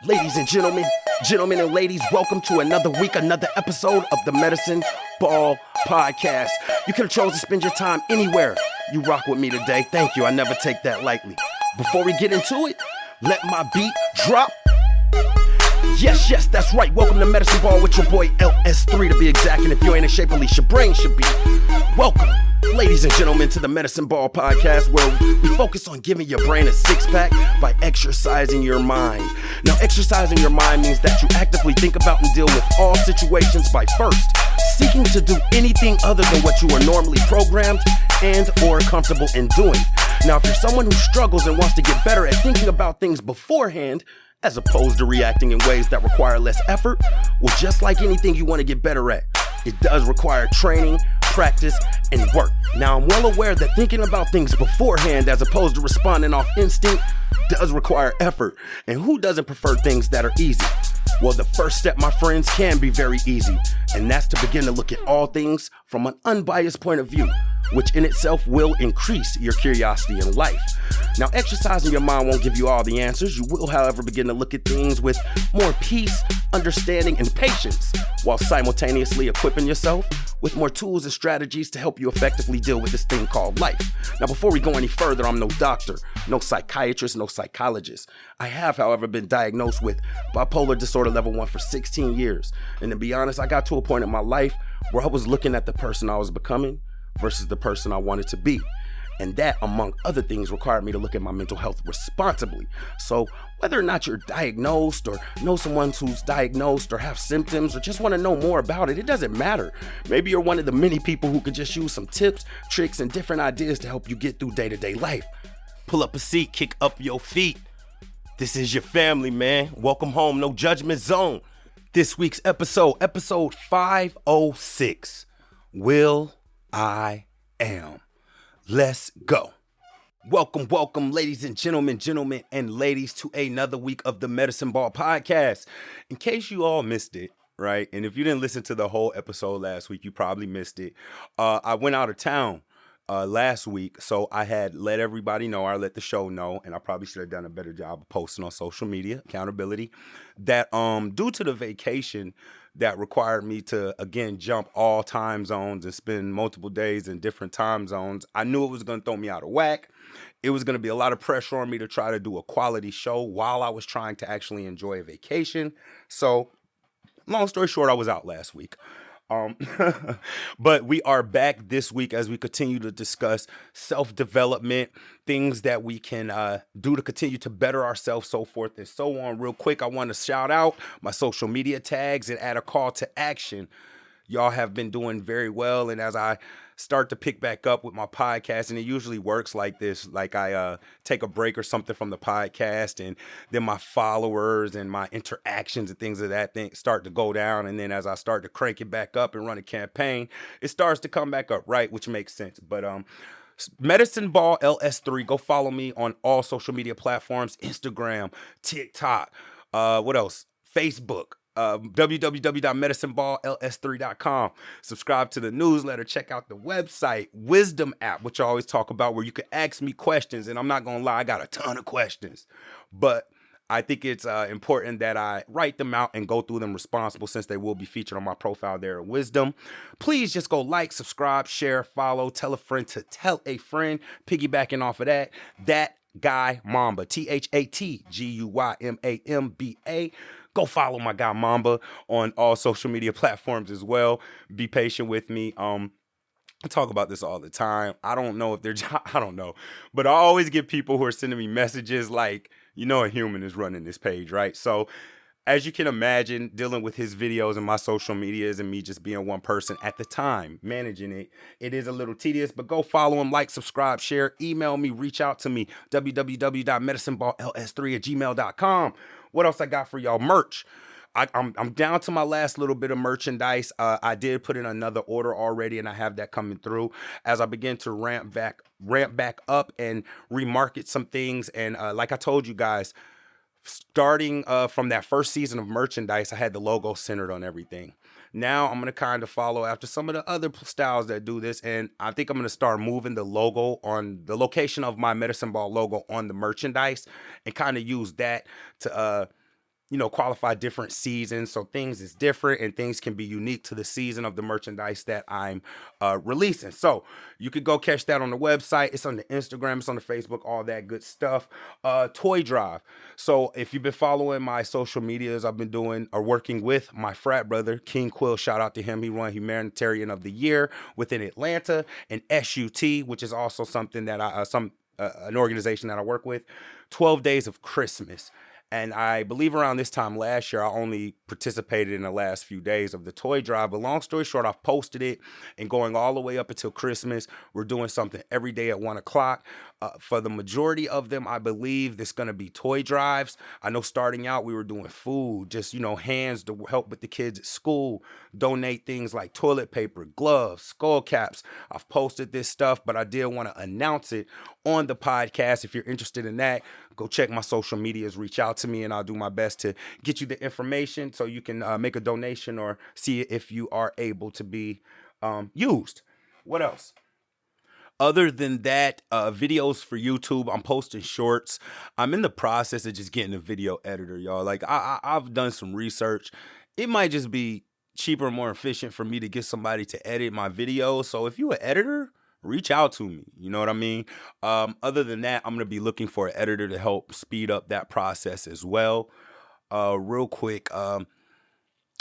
Ladies and gentlemen and ladies, welcome to another week, another episode of the Medicine Ball Podcast. You could have chosen to spend your time anywhere. You rock with me today. Thank you. I never take that lightly. Before we get into it, let my beat drop. Yes, that's right. Welcome to Medicine Ball with your boy LS3 to be exact. And if you ain't in shape, at least your brain should be. Welcome, ladies and gentlemen, to the Medicine Ball Podcast, where we focus on giving your brain a six-pack by exercising your mind. Now, exercising your mind means that you actively think about and deal with all situations by first seeking to do anything other than what you are normally programmed and or comfortable in doing. Now, if you're someone who struggles and wants to get better at thinking about things beforehand, as opposed to reacting in ways that require less effort, well, just like anything you want to get better at, it does require training, practice, and work. Now, I'm well aware that thinking about things beforehand as opposed to responding off instinct does require effort. And who doesn't prefer things that are easy? Well, the first step, my friends, can be very easy, and that's to begin to look at all things from an unbiased point of view, which in itself will increase your curiosity in life. Now, exercising your mind won't give you all the answers. You will, however, begin to look at things with more peace, understanding, and patience, while simultaneously equipping yourself with more tools and strategies to help you effectively deal with this thing called life. Now, before we go any further, I'm no doctor, no psychiatrist, no psychologist. I have, however, been diagnosed with bipolar disorder level 1 for 16 years. And to be honest, I got to a point in my life where I was looking at the person I was becoming versus the person I wanted to be. And that, among other things, required me to look at my mental health responsibly. So whether or not you're diagnosed or know someone who's diagnosed or have symptoms or just want to know more about it, it doesn't matter. Maybe you're one of the many people who could just use some tips, tricks, and different ideas to help you get through day-to-day life. Pull up a seat, kick up your feet. This is your family, man. Welcome home, no judgment zone. This week's episode 506. Will I Am. Let's go. Welcome, ladies and gentlemen, and ladies, to another week of the Medicine Ball Podcast. In case you all missed it, right? And if you didn't listen to the whole episode last week, you probably missed it. I went out of town last week, so I had let everybody know, I let the show know, and I probably should have done a better job of posting on social media, accountability, that due to the vacation that required me to, again, jump all time zones and spend multiple days in different time zones, I knew it was going to throw me out of whack. It was going to be a lot of pressure on me to try to do a quality show while I was trying to actually enjoy a vacation. So, long story short, I was out last week. But we are back this week as we continue to discuss self-development, things that we can do to continue to better ourselves, so forth and so on. Real quick, I want to shout out my social media tags and add a call to action. Y'all have been doing very well, and as I start to pick back up with my podcast, and it usually works like this, like I take a break or something from the podcast, and then my followers and my interactions and things of that thing start to go down, and then as I start to crank it back up and run a campaign, it starts to come back up, right? Which makes sense. But Medicine Ball LS3, go follow me on all social media platforms, Instagram, TikTok, what else? Facebook. www.medicineballls3.com. Subscribe to the newsletter, check out the website, Wisdom app, which I always talk about, where you can ask me questions, and I'm not gonna lie, I got a ton of questions, but I think it's important that I write them out and go through them responsible, since they will be featured on my profile there at Wisdom. Please just go like, subscribe, share, follow, tell a friend to tell a friend. Piggybacking off of that guy Mamba, ThatGuymamba. Go follow my guy Mamba on all social media platforms as well. Be patient with me. I talk about this all the time. I don't know if they're, I don't know. But I always get people who are sending me messages like, you know, a human is running this page, right? So as you can imagine, dealing with his videos and my social medias and me just being one person at the time, managing it, it is a little tedious, but go follow him, like, subscribe, share, email me, reach out to me, www.medicineballls3@gmail.com. What else I got for y'all? Merch. I'm down to my last little bit of merchandise. I did put in another order already, and I have that coming through as I begin to ramp back up and remarket some things. And like I told you guys, starting from that first season of merchandise, I had the logo centered on everything. Now I'm going to kind of follow after some of the other styles that do this, and I think I'm going to start moving the logo on the location of my Medicine Ball logo on the merchandise and kind of use that to qualify different seasons. So things is different and things can be unique to the season of the merchandise that I'm releasing. So you could go catch that on the website. It's on the Instagram, it's on the Facebook, all that good stuff. Toy drive. So if you've been following my social medias, I've been doing or working with my frat brother, King Quill. Shout out to him. He won Humanitarian of the Year within Atlanta, and SUT, which is also something that an organization that I work with. 12 Days of Christmas. And I believe around this time last year, I only participated in the last few days of the toy drive. But long story short, I've posted it, and going all the way up until Christmas, we're doing something every day at 1 o'clock. For the majority of them, I believe there's going to be toy drives. I know starting out, we were doing food, just, hands to help with the kids at school, donate things like toilet paper, gloves, skull caps. I've posted this stuff, but I did want to announce it on the podcast. If you're interested in that, go check my social medias, reach out to me, and I'll do my best to get you the information so you can make a donation or see if you are able to be used. What else? Other than that, videos for YouTube, I'm posting shorts. I'm in the process of just getting a video editor, y'all. Like, I've done some research. It might just be cheaper and more efficient for me to get somebody to edit my videos. So if you're an editor, reach out to me. You know what I mean? Other than that, I'm going to be looking for an editor to help speed up that process as well. Real quick,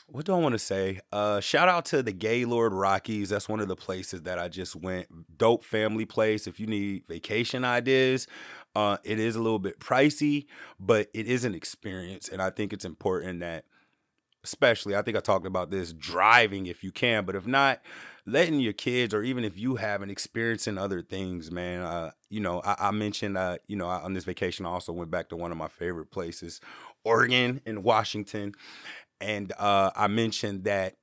what do I want to say? Shout out to the Gaylord Rockies. That's one of the places that I just went. Dope family place. If you need vacation ideas, it is a little bit pricey, but it is an experience. And I think it's important that, especially, I think I talked about this, driving if you can, but if not, letting your kids, or even if you haven't, experiencing other things, man. I mentioned, on this vacation, I also went back to one of my favorite places, Oregon and Washington. And I mentioned that,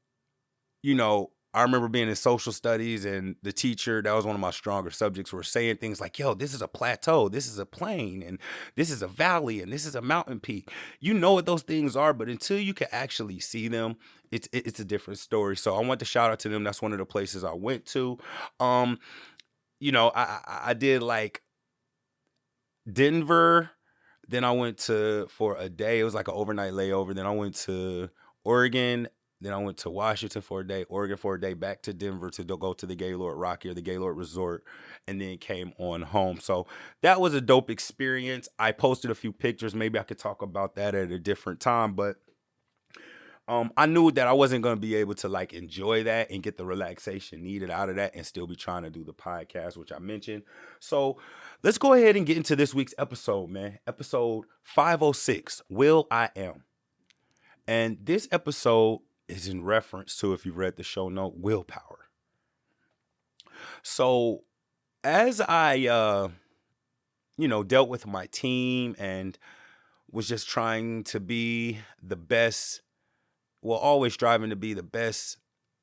I remember being in social studies, and the teacher, that was one of my stronger subjects, were saying things like, yo, this is a plateau, this is a plain, and this is a valley, and this is a mountain peak. You know what those things are, but until you can actually see them, it's a different story. So I want to shout out to them. That's one of the places I went to. I did like Denver. Then I went for a day. It was like an overnight layover. Then I went to Oregon. Then I went to Washington for a day, Oregon for a day, back to Denver to go to the Gaylord Rocky or the Gaylord Resort, and then came on home. So that was a dope experience. I posted a few pictures. Maybe I could talk about that at a different time, but I knew that I wasn't going to be able to like enjoy that and get the relaxation needed out of that and still be trying to do the podcast, which I mentioned. So let's go ahead and get into this week's episode, man. Episode 506, Will I Am. And this episode is in reference to, if you've read the show note, willpower. So as I, dealt with my team and was just trying to be the best, always striving to be the best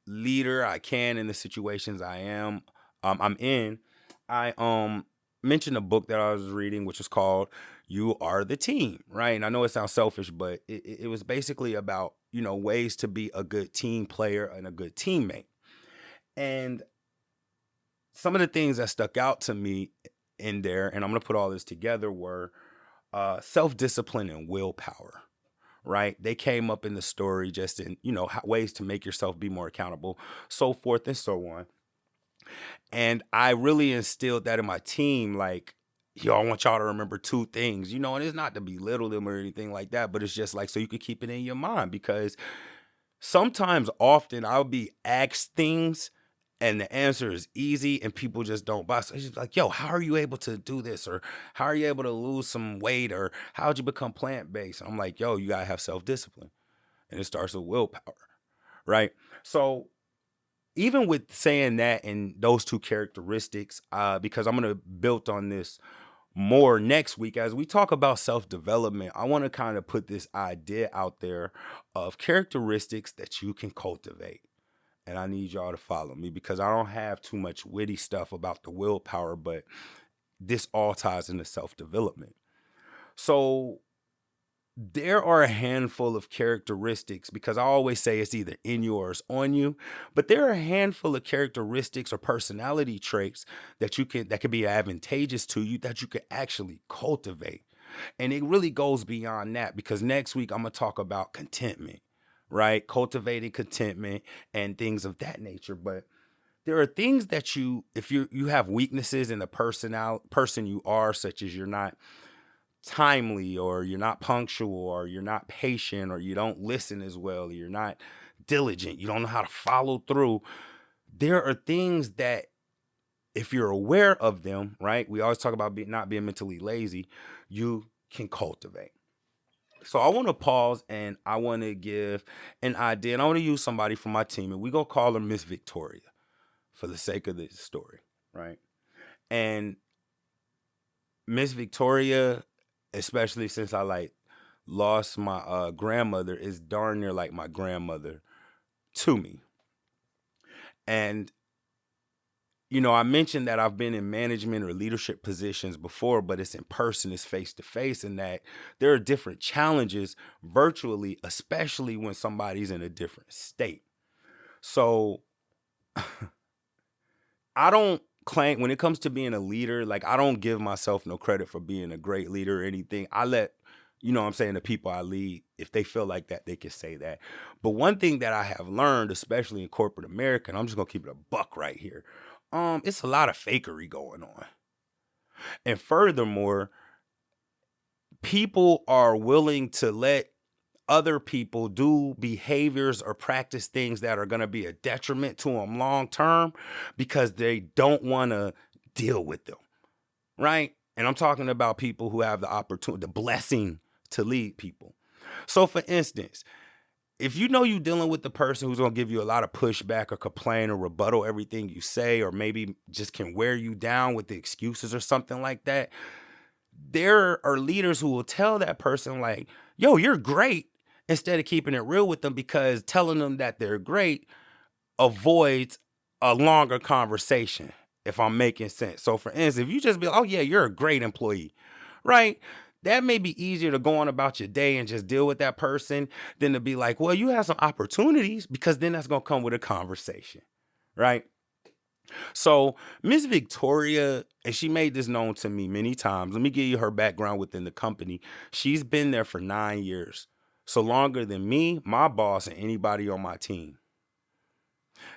leader I can in the situations I'm in. I mentioned a book that I was reading, which was called You Are the Team, right? And I know it sounds selfish, but it was basically about, ways to be a good team player and a good teammate. And some of the things that stuck out to me in there, and I'm going to put all this together, were self-discipline and willpower. Right? They came up in the story just in, ways to make yourself be more accountable, so forth and so on. And I really instilled that in my team. Like, I want y'all to remember two things, and it's not to belittle them or anything like that, but it's just like, so you can keep it in your mind, because often I'll be asked things and the answer is easy and people just don't buy. So it's just like, yo, how are you able to do this? Or how are you able to lose some weight? Or how'd you become plant-based? I'm like, yo, you got to have self-discipline. And it starts with willpower, right? So even with saying that and those two characteristics, because I'm going to build on this more next week as we talk about self-development, I want to kind of put this idea out there of characteristics that you can cultivate. And I need y'all to follow me, because I don't have too much witty stuff about the willpower, but this all ties into self-development. So there are a handful of characteristics, because I always say it's either in you or it's on you, but there are a handful of characteristics or personality traits that can be advantageous to you, that you can actually cultivate. And it really goes beyond that, because next week I'm going to talk about contentment, right? Cultivating contentment and things of that nature. But there are things that if you have weaknesses in the person you are, such as you're not timely, or you're not punctual, or you're not patient, or you don't listen as well, or you're not diligent, you don't know how to follow through. There are things that, if you're aware of them, right? We always talk about not being mentally lazy. You can cultivate. So I want to pause and I want to give an idea, and I want to use somebody from my team, and we're going to call her Miss Victoria for the sake of this story, right? And Miss Victoria, especially since I lost my grandmother, is darn near like my grandmother to me. And I mentioned that I've been in management or leadership positions before, but it's in person, it's face to face, and that there are different challenges virtually, especially when somebody's in a different state. So I don't claim, when it comes to being a leader, I don't give myself no credit for being a great leader or anything. I let, the people I lead, if they feel like that, they can say that. But one thing that I have learned, especially in corporate America, and I'm just going to keep it a buck right here, it's a lot of fakery going on. And furthermore, people are willing to let other people do behaviors or practice things that are going to be a detriment to them long term, because they don't want to deal with them, right? And I'm talking about people who have the opportunity, the blessing to lead people. So for instance, if you're dealing with the person who's going to give you a lot of pushback or complain or rebuttal everything you say, or maybe just can wear you down with the excuses or something like that, there are leaders who will tell that person yo, you're great, instead of keeping it real with them, because telling them that they're great avoids a longer conversation, if I'm making sense. So for instance, if you just be like, oh yeah, you're a great employee, right? That may be easier to go on about your day and just deal with that person than to be like, well, you have some opportunities, because then that's going to come with a conversation, right? So Miss Victoria, and she made this known to me many times. Let me give you her background within the company. She's been there for 9 years. So longer than me, my boss, and anybody on my team.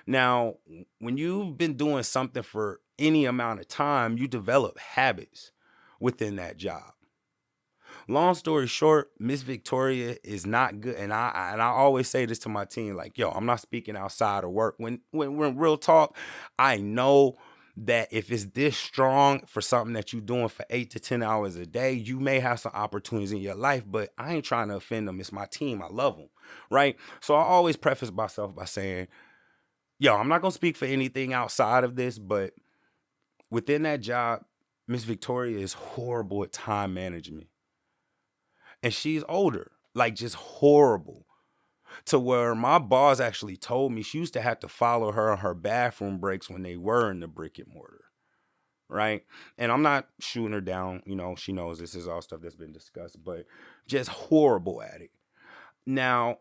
Now, when you've been doing something for any amount of time, you develop habits within that job. Long story short, Miss Victoria is not good. And I always say this to my team, yo, I'm not speaking outside of work. When real talk, I know that if it's this strong for something that you're doing for 8 to 10 hours a day, you may have some opportunities in your life, but I ain't trying to offend them. It's my team. I love them, right? So I always preface myself by saying, yo, I'm not going to speak for anything outside of this, but within that job, Miss Victoria is horrible at time management. And she's older, just horrible, to where my boss actually told me she used to have to follow her on her bathroom breaks when they were in the brick and mortar, right? And I'm not shooting her down. She knows this is all stuff that's been discussed, but just horrible at it. Now,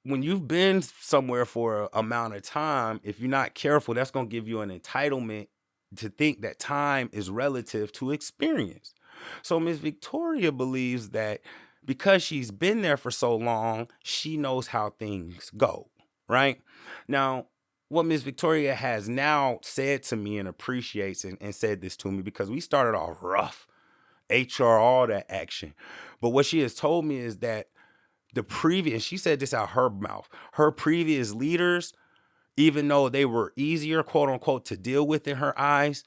when you've been somewhere for an amount of time, if you're not careful, that's going to give you an entitlement to think that time is relative to experience. So Miss Victoria believes that because she's been there for so long, she knows how things go, right? Now, what Miss Victoria has now said to me and appreciates and said this to me, because we started off rough, HR, all that action. But what she has told me is that she said this out her mouth, her previous leaders, even though they were easier, quote unquote, to deal with in her eyes,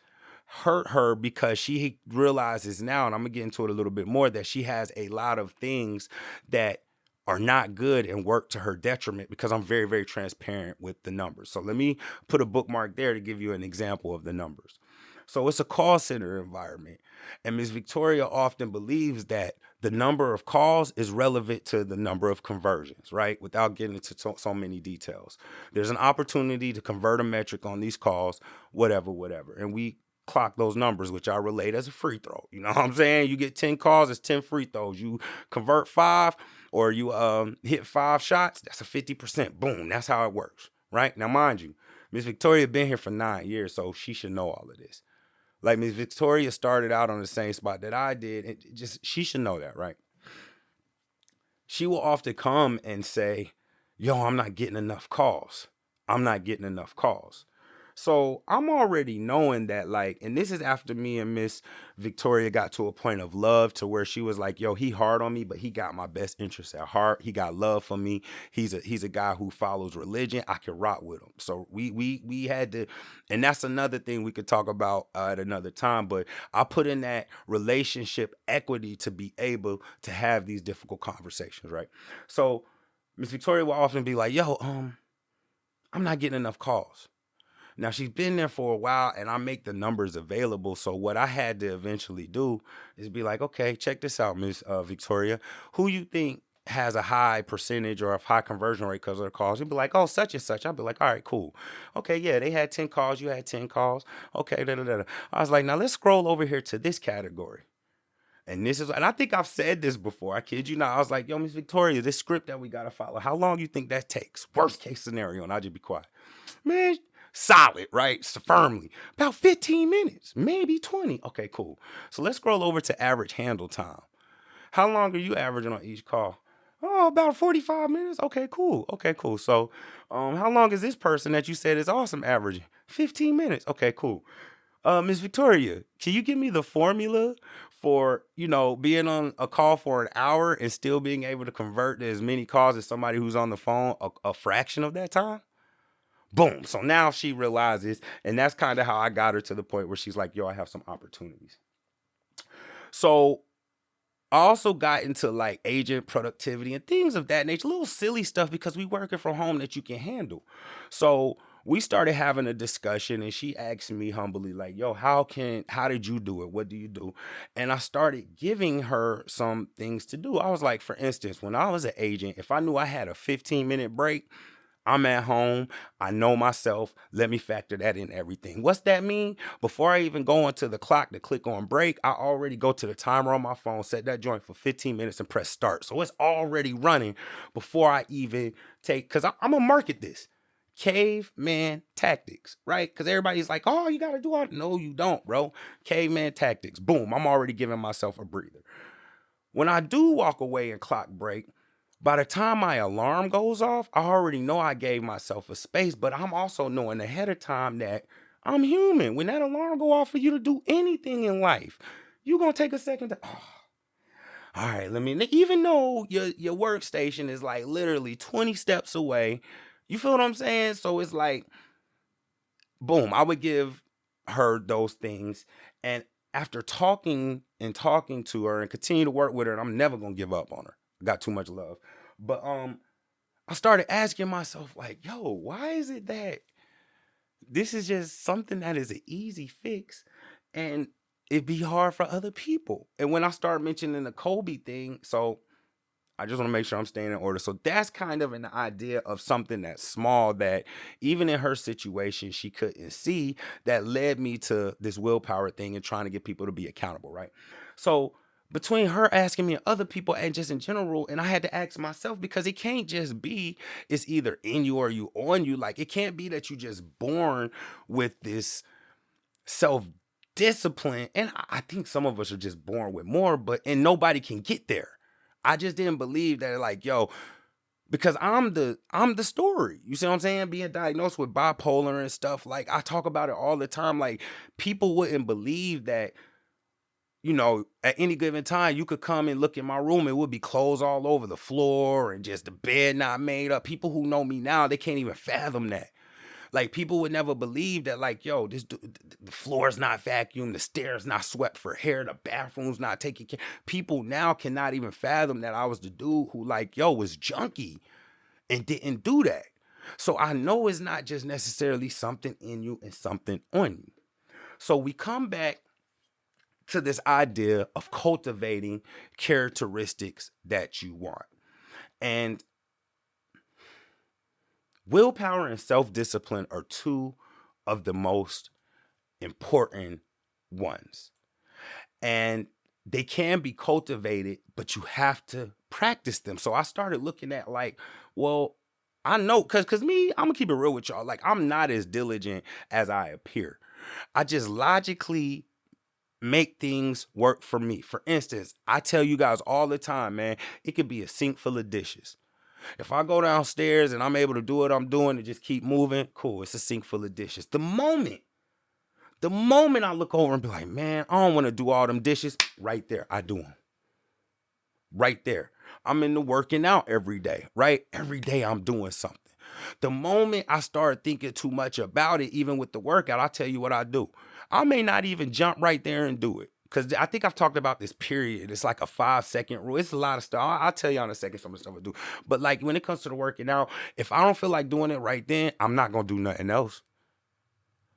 hurt her, because she realizes now, and I'm gonna get into it a little bit more, that she has a lot of things that are not good and work to her detriment, because I'm very, very transparent with the numbers. So let me put a bookmark there to give you an example of the numbers. So it's a call center environment, and Ms. Victoria often believes that the number of calls is relevant to the number of conversions, right? Without getting into so many details. There's an opportunity to convert a metric on these calls, whatever. And we clock those numbers, which I relate as a free throw. You know what I'm saying? You get 10 calls, it's 10 free throws. You convert 5, or you hit 5 shots, that's a 50%. Boom, that's how it works, right? Now, mind you, Miss Victoria been here for 9 years, so she should know all of this. Like Miss Victoria started out on the same spot that I did. And just she should know that, right? She will often come and say, yo, I'm not getting enough calls. I'm not getting enough calls. So I'm already knowing that, like, and this is after me and Miss Victoria got to a point of love to where she was like, yo, he hard on me, but he got my best interest at heart. He got love for me. He's a guy who follows religion. I can rock with him. So we had to, and that's another thing we could talk about at another time. But I put in that relationship equity to be able to have these difficult conversations, right? So Miss Victoria will often be like, yo, I'm not getting enough calls. Now she's been there for a while and I make the numbers available. So what I had to eventually do is be like, okay, check this out, Miss Victoria. Who you think has a high percentage or a high conversion rate because of their calls? You'd be like, oh, such and such. I'd be like, all right, cool. Okay, yeah, they had 10 calls. You had 10 calls. Okay, da da da. I was like, now let's scroll over here to this category. And this is, and I think I've said this before. I kid you not. I was like, yo, Miss Victoria, this script that we got to follow, how long you think that takes? Worst case scenario. And I'll just be quiet. Man, solid, right? So firmly. About 15 minutes, maybe 20. Okay, cool. So let's scroll over to average handle time. How long are you averaging on each call? Oh, about 45 minutes. Okay, cool. Okay, cool. So, how long is this person that you said is awesome averaging? 15 minutes. Okay, cool. Miss Victoria, can you give me the formula for, being on a call for an hour and still being able to convert to as many calls as somebody who's on the phone a fraction of that time? Boom. So now she realizes, and that's kind of how I got her to the point where she's like, yo, I have some opportunities. So I also got into like agent productivity and things of that nature, little silly stuff because we working from home that you can handle. So we started having a discussion and she asked me humbly, like, yo, how did you do it? What do you do? And I started giving her some things to do. I was like, for instance, when I was an agent, if I knew I had a 15-minute break, I'm at home. I know myself. Let me factor that in everything. What's that mean? Before I even go onto the clock to click on break, I already go to the timer on my phone, set that joint for 15 minutes and press start. So it's already running before I even because I'm going to market this. Caveman tactics, right? Because everybody's like, oh, you got to do all. No, you don't, bro. Caveman tactics. Boom. I'm already giving myself a breather. When I do walk away and clock break, by the time my alarm goes off, I already know I gave myself a space, but I'm also knowing ahead of time that I'm human. When that alarm go off for you to do anything in life, you're going to take a second to, all right, even though your workstation is like literally 20 steps away, you feel what I'm saying? So it's like, boom, I would give her those things. And after talking to her and continue to work with her, and I'm never going to give up on her. I got too much love. But I started asking myself, like, yo, why is it that this is just something that is an easy fix and it'd be hard for other people? And when I started mentioning the Kobe thing, so I just want to make sure I'm staying in order. So that's kind of an idea of something that's small that even in her situation, she couldn't see, that led me to this willpower thing and trying to get people to be accountable, right? So between her asking me and other people and just in general, and I had to ask myself, because it can't just be it's either in you or you on you. Like, it can't be that you just born with this self-discipline. And I think some of us are just born with more, and nobody can get there. I just didn't believe that, like, yo, because I'm the story. You see what I'm saying? Being diagnosed with bipolar and stuff, like, I talk about it all the time. Like, people wouldn't believe that, at any given time, you could come and look in my room, it would be clothes all over the floor and just the bed not made up. People who know me now, they can't even fathom that. Like, people would never believe that, like, yo, the floor's not vacuumed, the stairs not swept for hair, the bathroom's not taken care. People now cannot even fathom that I was the dude who, like, yo, was junky and didn't do that. So I know it's not just necessarily something in you and something on you. So we come back to this idea of cultivating characteristics that you want. And willpower and self-discipline are two of the most important ones. And they can be cultivated, but you have to practice them. So I started looking at, like, well, I know, because me, I'm going to keep it real with y'all. Like, I'm not as diligent as I appear. I just logically make things work for me. For instance, I tell you guys all the time, man, it could be a sink full of dishes. If I go downstairs and I'm able to do what I'm doing and just keep moving, cool, it's a sink full of dishes. The moment I look over and be like, man, I don't want to do all them dishes, right there, I do them. Right there. I'm into working out every day, right? Every day I'm doing something. The moment I start thinking too much about it, even with the workout, I'll tell you what I do. I may not even jump right there and do it. Because I think I've talked about this period. It's like a 5-second rule. It's a lot of stuff. I'll tell you in a second some of the stuff I do. But like when it comes to the working out, if I don't feel like doing it right then, I'm not going to do nothing else.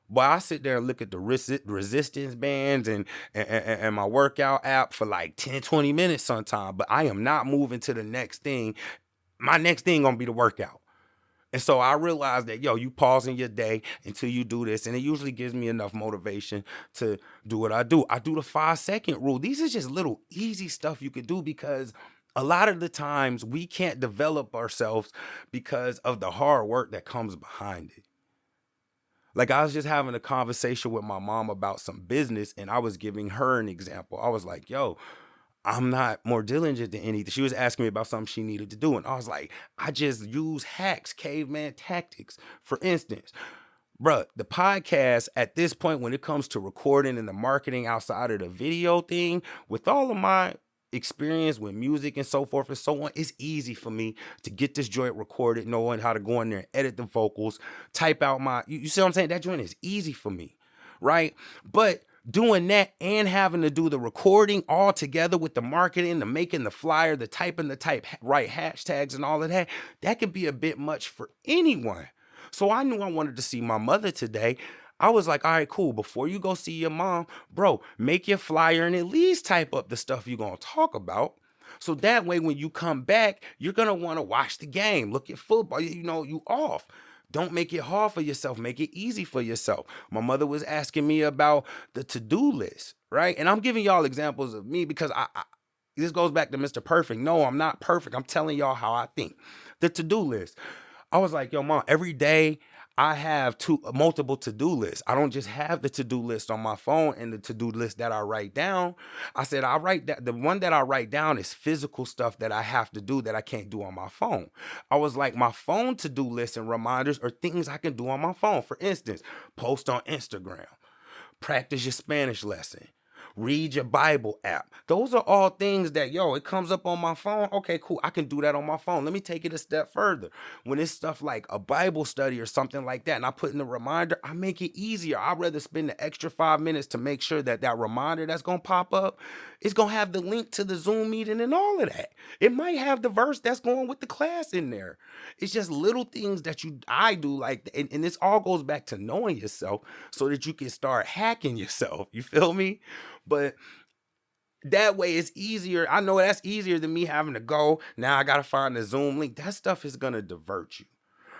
Boy, I sit there and look at the resistance bands and my workout app for like 10, 20 minutes sometimes, but I am not moving to the next thing. My next thing gonna be the workout. And so I realized that, yo, you pause in your day until you do this, and it usually gives me enough motivation to do what I do. I do the 5-second rule. These are just little easy stuff you could do because a lot of the times we can't develop ourselves because of the hard work that comes behind it. Like I was just having a conversation with my mom about some business and I was giving her an example. I was like, yo, I'm not more diligent than anything. She was asking me about something she needed to do. And I was like, I just use hacks, caveman tactics. For instance, bruh, the podcast at this point, when it comes to recording and the marketing outside of the video thing, with all of my experience with music and so forth and so on, it's easy for me to get this joint recorded, knowing how to go in there and edit the vocals, type out you see what I'm saying? That joint is easy for me, right? But doing that and having to do the recording all together with the marketing, the making the flyer, the typing, the right hashtags and all of that, that could be a bit much for anyone. So I knew I wanted to see my mother today. I was like, all right, cool. Before you go see your mom, bro, make your flyer and at least type up the stuff you're going to talk about. So that way, when you come back, you're going to want to watch the game, look at football, you off. Don't make it hard for yourself. Make it easy for yourself. My mother was asking me about the to-do list, right? And I'm giving y'all examples of me because this goes back to Mr. Perfect. No, I'm not perfect. I'm telling y'all how I think. The to-do list. I was like, yo, mom, every day I have multiple to-do lists. I don't just have the to-do list on my phone and the to-do list that I write down. I said, I write that the one that I write down is physical stuff that I have to do that I can't do on my phone. I was like, my phone to-do list and reminders are things I can do on my phone. For instance, post on Instagram, practice your Spanish lesson, read your Bible app. Those are all things that, it comes up on my phone. Okay, cool. I can do that on my phone. Let me take it a step further. When it's stuff like a Bible study or something like that, and I put in a reminder, I make it easier. I'd rather spend the extra 5 minutes to make sure that reminder that's going to pop up is going to have the link to the Zoom meeting and all of that. It might have the verse that's going with the class in there. It's just little things that I do like, and this all goes back to knowing yourself so that you can start hacking yourself. You feel me? But that way it's easier. I know that's easier than me having to go. Now I got to find the Zoom link. That stuff is going to divert you.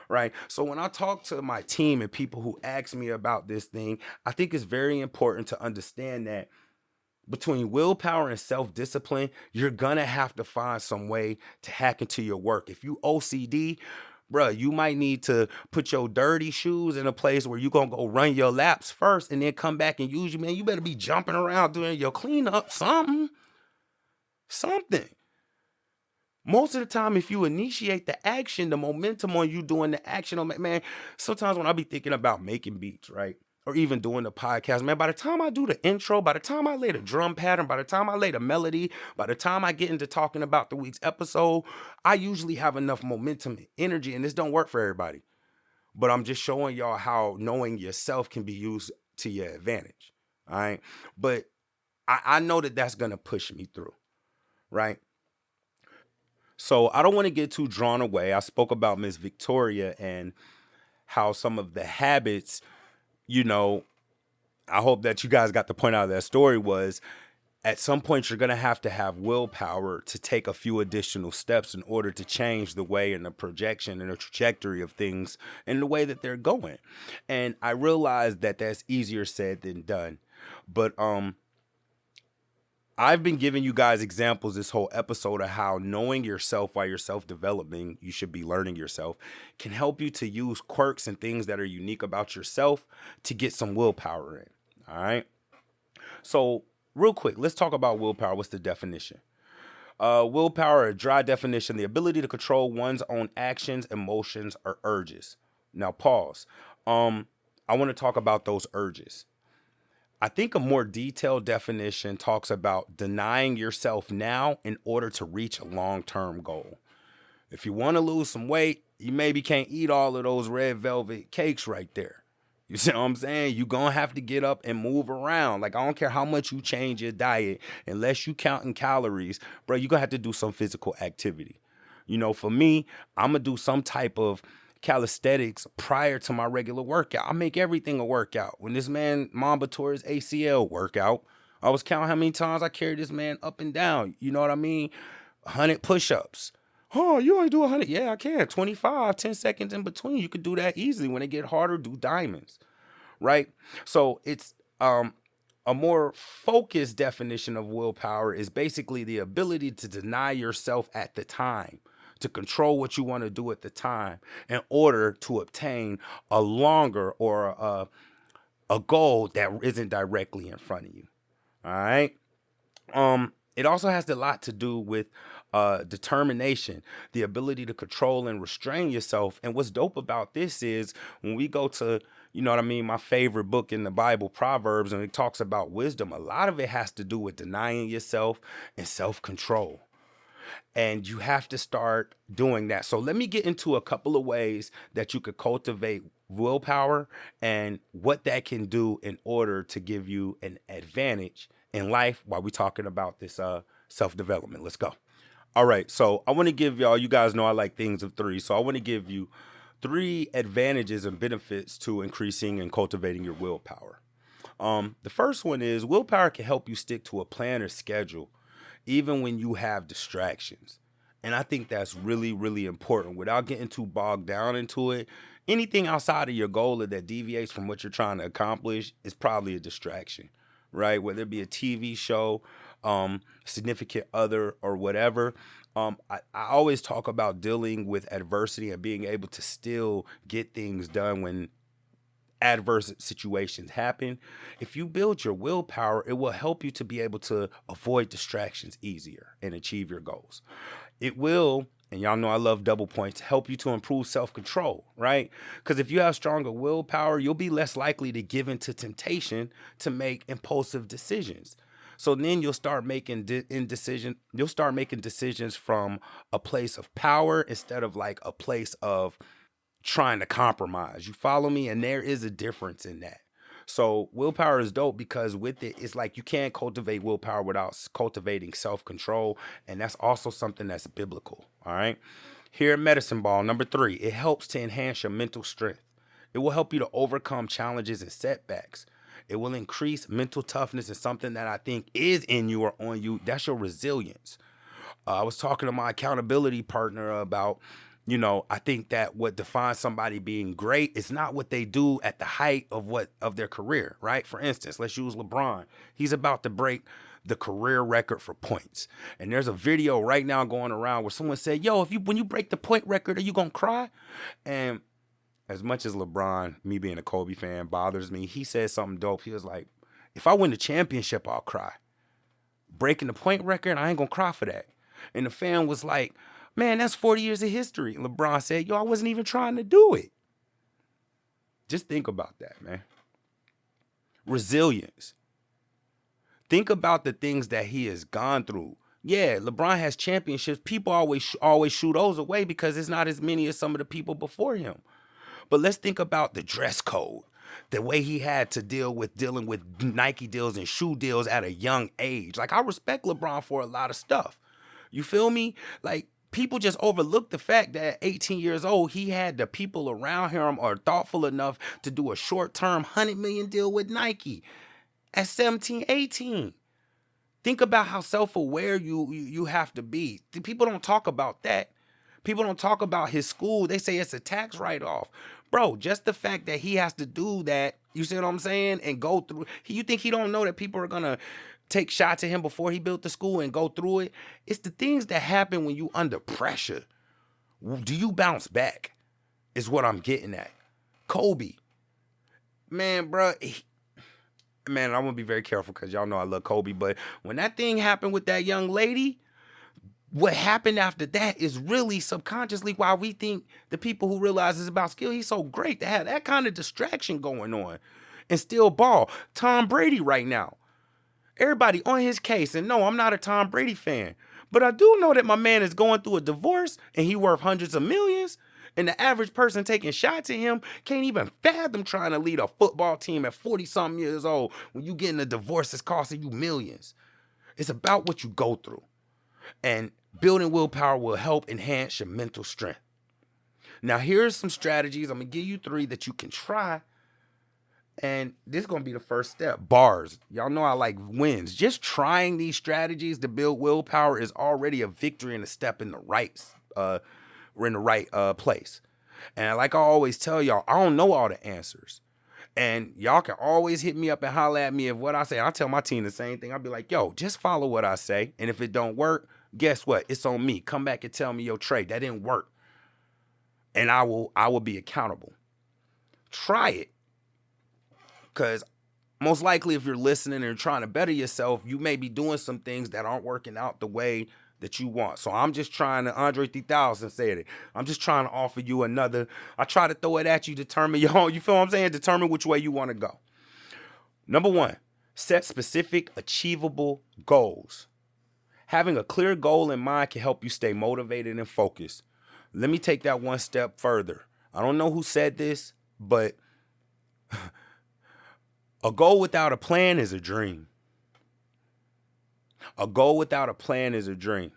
Right. So when I talk to my team and people who ask me about this thing, I think it's very important to understand that between willpower and self-discipline, you're going to have to find some way to hack into your work. If you OCD, bruh, you might need to put your dirty shoes in a place where you're going to go run your laps first and then come back and use you, man. You better be jumping around doing your cleanup, something. Most of the time, if you initiate the action, the momentum on you doing the action, man, sometimes when I be thinking about making beats, right? Or even doing the podcast, man, by the time I do the intro, by the time I lay the drum pattern, by the time I lay the melody, by the time I get into talking about the week's episode, I usually have enough momentum and energy, and this don't work for everybody. But I'm just showing y'all how knowing yourself can be used to your advantage, all right? But I know that that's going to push me through, right? So I don't want to get too drawn away. I spoke about Miss Victoria and how some of the habits, I hope that you guys got the point out of that story was at some point you're going to have willpower to take a few additional steps in order to change the way and the projection and the trajectory of things and the way that they're going. And I realize that that's easier said than done. But I've been giving you guys examples this whole episode of how knowing yourself while you're self-developing, you should be learning yourself, can help you to use quirks and things that are unique about yourself to get some willpower in. All right. So real quick, let's talk about willpower. What's the definition? Willpower, a dry definition, the ability to control one's own actions, emotions, or urges. Now, pause. I want to talk about those urges. I think a more detailed definition talks about denying yourself now in order to reach a long-term goal. If you want to lose some weight, you maybe can't eat all of those red velvet cakes right there. You see what I'm saying? You're going to have to get up and move around. Like, I don't care how much you change your diet, unless you counting calories, bro, you're going to have to do some physical activity. You know, for me, I'm going to do some type of calisthenics prior to my regular workout. I make everything a workout. When this man Mamba tore his ACL workout, I was counting how many times I carried this man up and down. You know what I mean? 100 push-ups. Oh, you only do 100? Yeah, I can. 25, 10 seconds in between. You could do that easily. When it get harder, do diamonds, right? So it's a more focused definition of willpower is basically the ability to deny yourself at the time, to control what you want to do at the time in order to obtain a longer or a goal that isn't directly in front of you. All right. It also has a lot to do with determination, the ability to control and restrain yourself. And what's dope about this is when we go to, you know what I mean, my favorite book in the Bible, Proverbs, and it talks about wisdom, a lot of it has to do with denying yourself and self-control. And you have to start doing that. So let me get into a couple of ways that you could cultivate willpower and what that can do in order to give you an advantage in life while we're talking about this self-development. Let's go. All right. So I want to give y'all, you guys know I like things of three. So I want to give you 3 advantages and benefits to increasing and cultivating your willpower. The first one is willpower can help you stick to a plan or schedule even when you have distractions. And I think that's really, really important. Without getting too bogged down into it, anything outside of your goal or that deviates from what you're trying to accomplish is probably a distraction, right? Whether it be a TV show, significant other, or whatever. I always talk about dealing with adversity and being able to still get things done when adverse situations happen. If you build your willpower, it will help you to be able to avoid distractions easier and achieve your goals. It will, and y'all know I love double points, help you to improve self-control, right? Because if you have stronger willpower, you'll be less likely to give in to temptation to make impulsive decisions. So then you'll start making decisions from a place of power instead of like a place of trying to compromise. You follow me? And there is a difference in that. So willpower is dope because with it, it's like you can't cultivate willpower without cultivating self-control. And that's also something that's biblical. All right. Here at Medicine Ball, number 3, it helps to enhance your mental strength. It will help you to overcome challenges and setbacks. It will increase mental toughness, and something that I think is in you or on you. That's your resilience. I was talking to my accountability partner about, I think that what defines somebody being great is not what they do at the height of their career, right? For instance, let's use LeBron. He's about to break the career record for points. And there's a video right now going around where someone said, yo, when you break the point record, are you going to cry? And as much as LeBron, me being a Kobe fan, bothers me, he said something dope. He was like, if I win the championship, I'll cry. Breaking the point record, I ain't going to cry for that. And the fan was like, man, that's 40 years of history. And LeBron said, yo, I wasn't even trying to do it. Just think about that, man. Resilience. Think about the things that he has gone through. Yeah, LeBron has championships. People always shoot those away because it's not as many as some of the people before him. But let's think about the dress code, the way he had to dealing with Nike deals and shoe deals at a young age. Like, I respect LeBron for a lot of stuff. You feel me? Like, people just overlook the fact that at 18 years old, he had the people around him are thoughtful enough to do a short-term $100 million deal with Nike at 17, 18. Think about how self-aware you have to be. People don't talk about that. People don't talk about his school. They say it's a tax write-off. Bro, just the fact that he has to do that, you see what I'm saying, and go through. You think he don't know that people are going to take shots at him before he built the school and go through it? It's the things that happen when you under pressure. Do you bounce back is what I'm getting at. Kobe. Man, bro, man, I'm going to be very careful because y'all know I love Kobe. But when that thing happened with that young lady, what happened after that is really subconsciously why we think the people who realize it's about skill, he's so great to have that kind of distraction going on and still ball. Tom Brady right now. Everybody on his case. And no, I'm not a Tom Brady fan. But I do know that my man is going through a divorce and he worth hundreds of millions. And the average person taking shots at him can't even fathom trying to lead a football team at 40-something years old when you getting a divorce that's costing you millions. It's about what you go through. And building willpower will help enhance your mental strength. Now, here's some strategies. I'm going to give you 3 that you can try. And this is going to be the first step. Bars. Y'all know I like wins. Just trying these strategies to build willpower is already a victory and a step in the right place. And like I always tell y'all, I don't know all the answers. And y'all can always hit me up and holler at me if what I say. I tell my team the same thing. I'll be like, yo, just follow what I say. And if it don't work, guess what? It's on me. Come back and tell me, yo, Trey, that didn't work. And I will be accountable. Try it. Because most likely if you're listening and trying to better yourself, you may be doing some things that aren't working out the way that you want. So I'm just trying to, Andre 3000 said it, I'm just trying to offer you another, I try to throw it at you, determine your own, you feel what I'm saying? Determine which way you want to go. Number 1, set specific, achievable goals. Having a clear goal in mind can help you stay motivated and focused. Let me take that one step further. I don't know who said this, but a goal without a plan is a dream. A goal without a plan is a dream.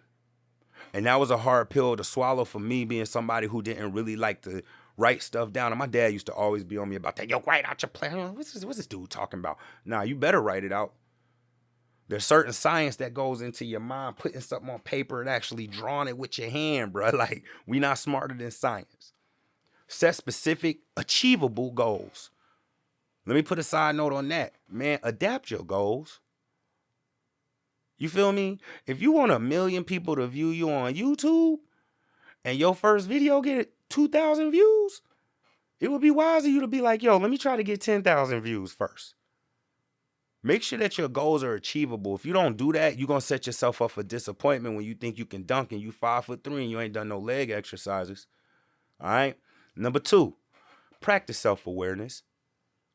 And that was a hard pill to swallow for me, being somebody who didn't really like to write stuff down. And my dad used to always be on me about that. Yo, write out your plan. What's this dude talking about? Nah, you better write it out. There's certain science that goes into your mind, putting something on paper and actually drawing it with your hand, bro. Like, we not smarter than science. Set specific, achievable goals. Let me put a side note on that. Man, adapt your goals. You feel me? If you want 1 million people to view you on YouTube and your first video get 2,000 views, it would be wise of you to be like, yo, let me try to get 10,000 views first. Make sure that your goals are achievable. If you don't do that, you're going to set yourself up for disappointment when you think you can dunk and you 5'3" and you ain't done no leg exercises. All right? Number 2, practice self-awareness.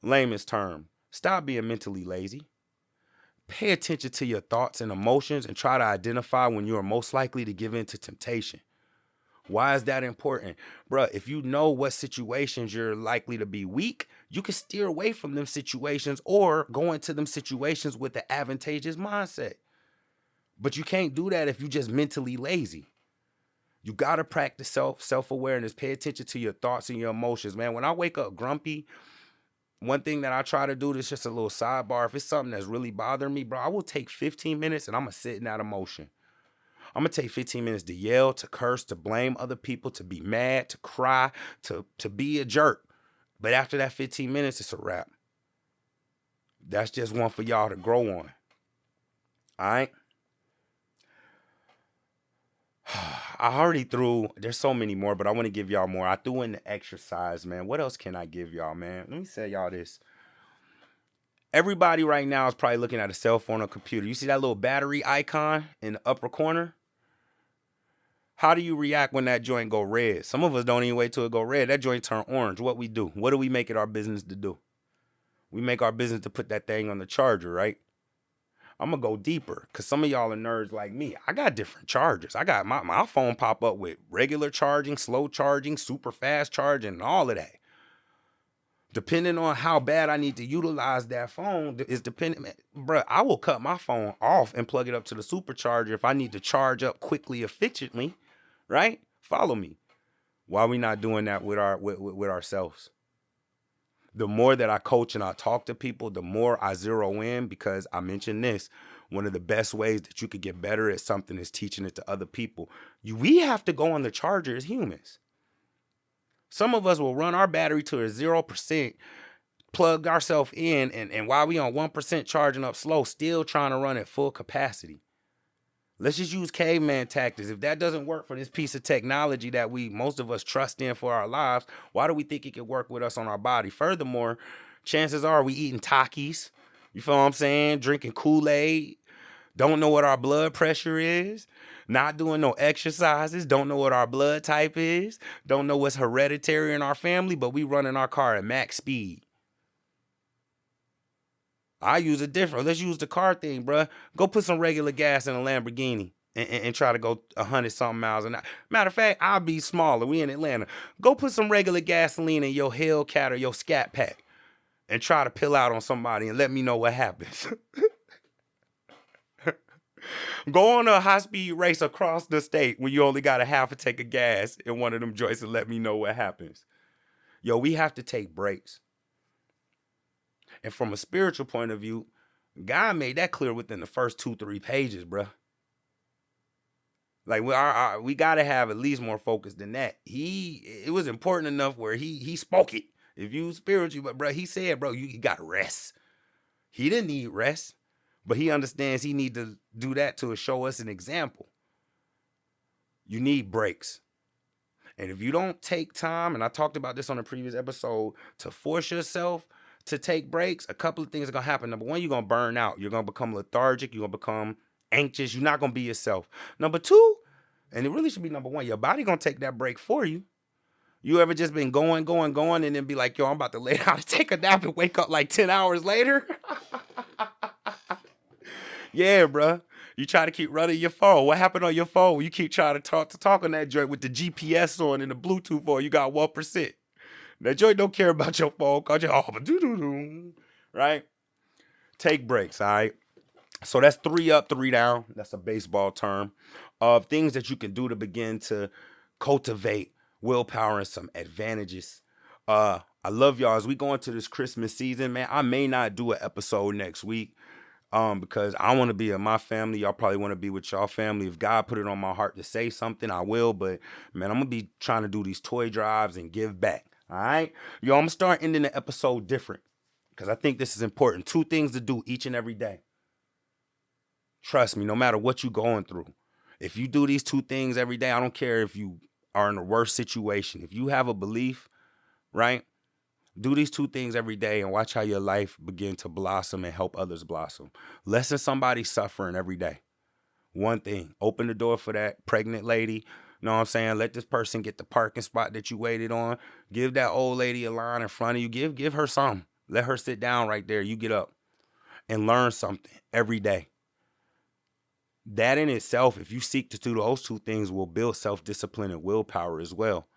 Layman's term, stop being mentally lazy. Pay attention to your thoughts and emotions and try to identify when you are most likely to give in to temptation. Why is that important? Bruh, if you know what situations you're likely to be weak, you can steer away from them situations or go into them situations with the advantageous mindset. But you can't do that if you're just mentally lazy. You got to practice self-awareness. Pay attention to your thoughts and your emotions, man. When I wake up grumpy, one thing that I try to do, this is just a little sidebar. If it's something that's really bothering me, bro, I will take 15 minutes and I'm going to sit in that emotion. I'm going to take 15 minutes to yell, to curse, to blame other people, to be mad, to cry, to be a jerk. But after that 15 minutes, it's a wrap. That's just one for y'all to grow on. All right? I already threw, there's so many more, but I want to give y'all more. I threw in the exercise, man. What else can I give y'all, man? Let me tell y'all this. Everybody right now is probably looking at a cell phone or computer. You see that little battery icon in the upper corner? How do you react when that joint go red? Some of us don't even wait till it go red. That joint turn orange. What we do? What do we make it our business to do? We make our business to put that thing on the charger, right? I'm going to go deeper because some of y'all are nerds like me. I got different chargers. I got my phone pop up with regular charging, slow charging, super fast charging, and all of that. Depending on how bad I need to utilize that phone is dependent. Bruh, I will cut my phone off and plug it up to the supercharger if I need to charge up quickly, efficiently, right? Follow me. Why are we not doing that with ourselves? The more that I coach and I talk to people, the more I zero in, because I mentioned this. One of the best ways that you could get better at something is teaching it to other people. We have to go on the charger as humans. Some of us will run our battery to a 0%, plug ourselves in, and while we on 1% charging up slow, still trying to run at full capacity. Let's just use caveman tactics. If that doesn't work for this piece of technology that most of us trust in for our lives, why do we think it could work with us on our body? Furthermore, chances are we eating Takis, You feel what I'm saying? Drinking Kool-Aid. Don't know what our blood pressure is. Not doing no exercises. Don't know what our blood type is. Don't know what's hereditary in our family, but we running our car at max speed. I use it different. Let's use the car thing, bruh. Go put some regular gas in a Lamborghini and try to go 100-something miles an hour. Matter of fact, I'll be smaller. We in Atlanta. Go put some regular gasoline in your Hellcat or your Scat Pack and try to pill out on somebody and let me know what happens. Go on a high-speed race across the state when you only got a half a tank of gas in one of them joints and let me know what happens. Yo, we have to take breaks. And from a spiritual point of view, God made that clear within the first 2-3 pages, bruh. Like we gotta have at least more focus than that. It was important enough where he spoke it. If you spiritual, but bruh, he said, bro, you got rest. He didn't need rest, but he understands he need to do that to show us an example. You need breaks. And if you don't take time, and I talked about this on a previous episode, to force yourself to take breaks, a couple of things are going to happen. Number one, you're going to burn out. You're going to become lethargic. You're going to become anxious. You're not going to be yourself. Number two, and it really should be number one, your body going to take that break for you. You ever just been going, and then be like, yo, I'm about to lay down and take a nap and wake up like 10 hours later? Yeah, bro. You try to keep running your phone. What happened on your phone when you keep trying to talk on that joint with the GPS on and the Bluetooth on? You got 1%. That joint don't care about your phone. Cause you right? Take breaks, all right? So that's 3 up, 3 down. That's a baseball term of things that you can do to begin to cultivate willpower and some advantages. I love y'all. As we go into this Christmas season, man, I may not do an episode next week because I want to be in my family. Y'all probably want to be with y'all family. If God put it on my heart to say something, I will. But, man, I'm going to be trying to do these toy drives and give back. All right? Yo, I'm going to start ending the episode different because I think this is important. 2 things to do each and every day. Trust me, no matter what you're going through. If you do these 2 things every day, I don't care if you are in a worse situation. If you have a belief, right? Do these 2 things every day and watch how your life begin to blossom and help others blossom. Lessen somebody's suffering every day. One thing, open the door for that pregnant lady. Know what I'm saying? Let this person get the parking spot that you waited on. Give that old lady a line in front of you. Give her something. Let her sit down right there. You get up and learn something every day. That in itself, if you seek to do those 2 things, will build self-discipline and willpower as well.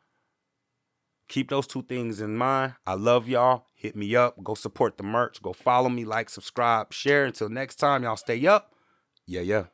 Keep those 2 things in mind. I love y'all. Hit me up. Go support the merch. Go follow me, like, subscribe, share. Until next time, y'all stay up. Yeah.